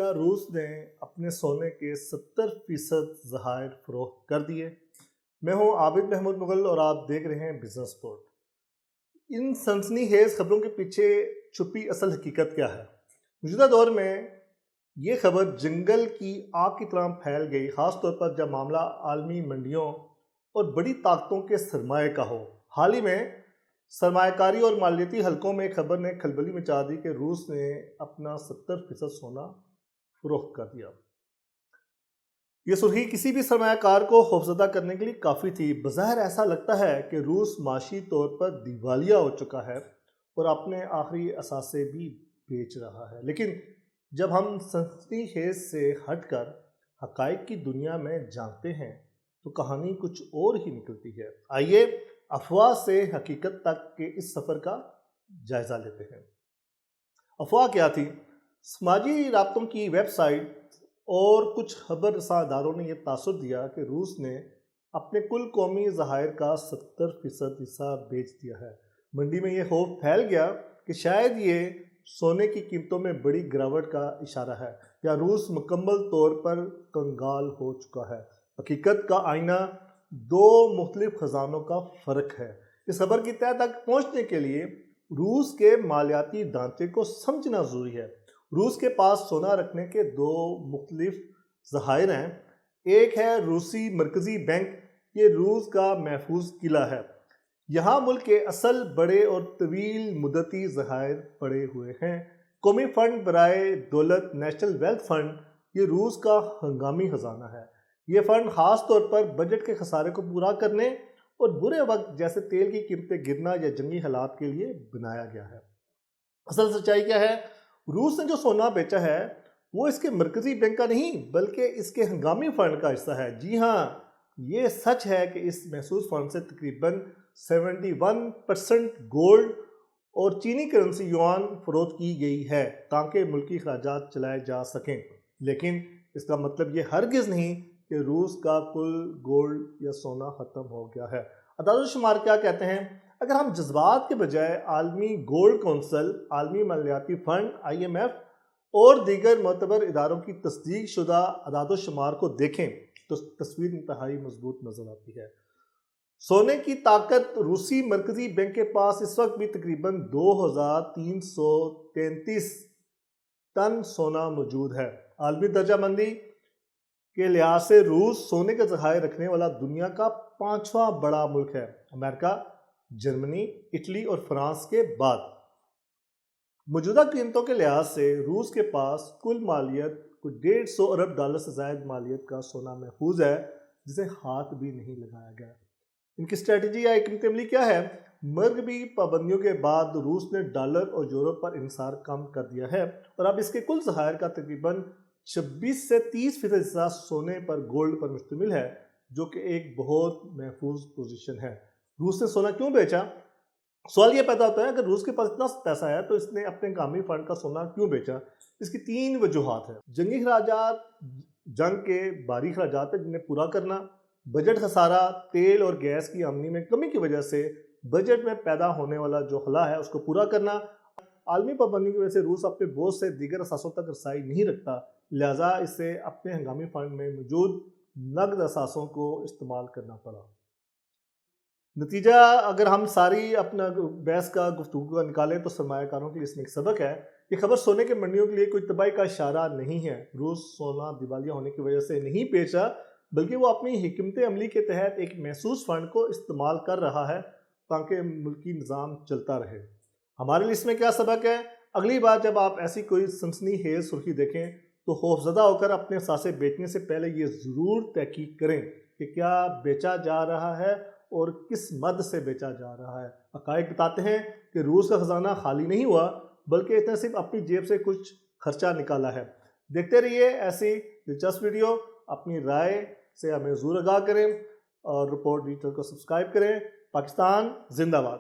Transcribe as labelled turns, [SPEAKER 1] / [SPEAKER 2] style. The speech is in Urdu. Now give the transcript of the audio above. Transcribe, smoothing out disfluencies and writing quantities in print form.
[SPEAKER 1] کیا روس نے اپنے سونے کے 70% ذخائر فروخت کر دیے؟ میں ہوں عابد محمود مغل اور آپ دیکھ رہے ہیں بزنس پورٹ۔ ان سنسنی خیز خبروں کے پیچھے چھپی اصل حقیقت کیا ہے؟ موجودہ دور میں یہ خبر جنگل کی آگ کی طرح پھیل گئی، خاص طور پر جب معاملہ عالمی منڈیوں اور بڑی طاقتوں کے سرمایہ کا ہو۔ حال ہی میں سرمایہ کاری اور مالیاتی حلقوں میں خبر نے کھلبلی مچا دی کہ روس نے اپنا 70% سونا فروخت کر دیا۔ یہ سرخی کسی بھی سرمایہ کار کو خوفزدہ کرنے کے لیے کافی تھی۔ بظاہر ایسا لگتا ہے کہ روس معاشی طور پر دیوالیہ ہو چکا ہے اور اپنے آخری اثاثے بھی بیچ رہا ہے، لیکن جب ہم سنسنی خیز سے ہٹ کر حقائق کی دنیا میں جانتے ہیں تو کہانی کچھ اور ہی نکلتی ہے۔ آئیے افواہ سے حقیقت تک کے اس سفر کا جائزہ لیتے ہیں۔ افواہ کیا تھی؟ سماجی رابطوں کی ویب سائٹ اور کچھ خبر رساں اداروں نے یہ تاثر دیا کہ روس نے اپنے کل قومی ذخائر کا 70% حصہ بیچ دیا ہے۔ منڈی میں یہ خوف پھیل گیا کہ شاید یہ سونے کی قیمتوں میں بڑی گراوٹ کا اشارہ ہے یا روس مکمل طور پر کنگال ہو چکا ہے۔ حقیقت کا آئینہ دو مختلف خزانوں کا فرق ہے۔ اس خبر کی تہہ تک پہنچنے کے لیے روس کے مالیاتی ڈھانچے کو سمجھنا ضروری ہے۔ روس کے پاس سونا رکھنے کے دو مختلف ذخائر ہیں۔ ایک ہے روسی مرکزی بینک، یہ روس کا محفوظ قلعہ ہے۔ یہاں ملک کے اصل بڑے اور طویل مدتی ذخائر پڑے ہوئے ہیں۔ قومی فنڈ برائے دولت نیشنل ویلتھ فنڈ یہ روس کا ہنگامی خزانہ ہے۔ یہ فنڈ خاص طور پر بجٹ کے خسارے کو پورا کرنے اور برے وقت جیسے تیل کی قیمتیں گرنا یا جنگی حالات کے لیے بنایا گیا ہے۔ اصل سچائی کیا ہے؟ روس نے جو سونا بیچا ہے وہ اس کے مرکزی بینک کا نہیں بلکہ اس کے ہنگامی فنڈ کا حصہ ہے۔ جی ہاں، یہ سچ ہے کہ اس محسوس فنڈ سے تقریباً 71% گولڈ اور چینی کرنسی یوان فروخت کی گئی ہے تاکہ ملکی اخراجات چلائے جا سکیں، لیکن اس کا مطلب یہ ہرگز نہیں کہ روس کا کل گولڈ یا سونا ختم ہو گیا ہے۔ اعداد و شمار کیا کہتے ہیں؟ اگر ہم جذبات کے بجائے عالمی گولڈ کونسل، عالمی مالیاتی فنڈ IMF اور دیگر معتبر اداروں کی تصدیق شدہ اعداد و شمار کو دیکھیں تو تصویر انتہائی مضبوط نظر آتی ہے۔ سونے کی طاقت روسی مرکزی بینک کے پاس اس وقت بھی تقریباً 2333 ٹن سونا موجود ہے۔ عالمی درجہ بندی کے لحاظ سے روس سونے کے ذخائر رکھنے والا دنیا کا 5واں بڑا ملک ہے، امریکہ، جرمنی، اٹلی اور فرانس کے بعد۔ موجودہ قیمتوں کے لحاظ سے روس کے پاس کل مالیت کوئی $150 ارب سے زائد مالیت کا سونا محفوظ ہے جسے ہاتھ بھی نہیں لگایا گیا۔ ان کی اسٹریٹجی یا حکمت عملی کیا ہے؟ مغربی پابندیوں کے بعد روس نے ڈالر اور یورو پر انحصار کم کر دیا ہے اور اب اس کے کل ذخائر کا تقریباً 26 سے 30% حصہ سونے پر گولڈ پر مشتمل ہے، جو کہ ایک بہت محفوظ پوزیشن ہے۔ روس نے سونا کیوں بیچا؟ سوال یہ پیدا ہوتا ہے اگر روس کے پاس اتنا پیسہ ہے تو اس نے اپنے ہنگامی فنڈ کا سونا کیوں بیچا؟ اس کی 3 وجوہات ہیں۔ جنگی اخراجات، جنگ کے باری اخراجات ہیں جنہیں پورا کرنا، بجٹ خسارہ، تیل اور گیس کی آمدنی میں کمی کی وجہ سے بجٹ میں پیدا ہونے والا جو خلا ہے اس کو پورا کرنا۔ عالمی پابندی کی وجہ سے روس اپنے بہت سے دیگر اثاثوں تک رسائی نہیں رکھتا، لہٰذا اسے اپنے ہنگامی فنڈ میں موجود نقد اثاثوں کو استعمال کرنا پڑا۔ نتیجہ اگر ہم ساری اپنا بحث کا گفتگو کا نکالیں تو سرمایہ کاروں کے لیے اس میں ایک سبق ہے۔ یہ خبر سونے کے منڈیوں کے لیے کوئی تباہی کا اشارہ نہیں ہے۔ روس سونا دیوالیہ ہونے کی وجہ سے نہیں بیچ رہا بلکہ وہ اپنی حکمت عملی کے تحت ایک محسوس فنڈ کو استعمال کر رہا ہے تاکہ ملکی نظام چلتا رہے۔ ہمارے لیے اس میں کیا سبق ہے؟ اگلی بار جب آپ ایسی کوئی سنسنی خیز سرخی دیکھیں تو خوفزدہ ہو کر اپنے اثاثے بیچنے سے پہلے یہ ضرور تحقیق کریں کہ کیا بیچا جا رہا ہے اور کس مد سے بیچا جا رہا ہے۔ حقائق بتاتے ہیں کہ روس کا خزانہ خالی نہیں ہوا بلکہ اس نے صرف اپنی جیب سے کچھ خرچہ نکالا ہے۔ دیکھتے رہیے ایسی دلچسپ ویڈیو، اپنی رائے سے ہمیں ضرور آگاہ کریں اور رپورٹ ڈیجیٹل کو سبسکرائب کریں۔ پاکستان زندہ باد۔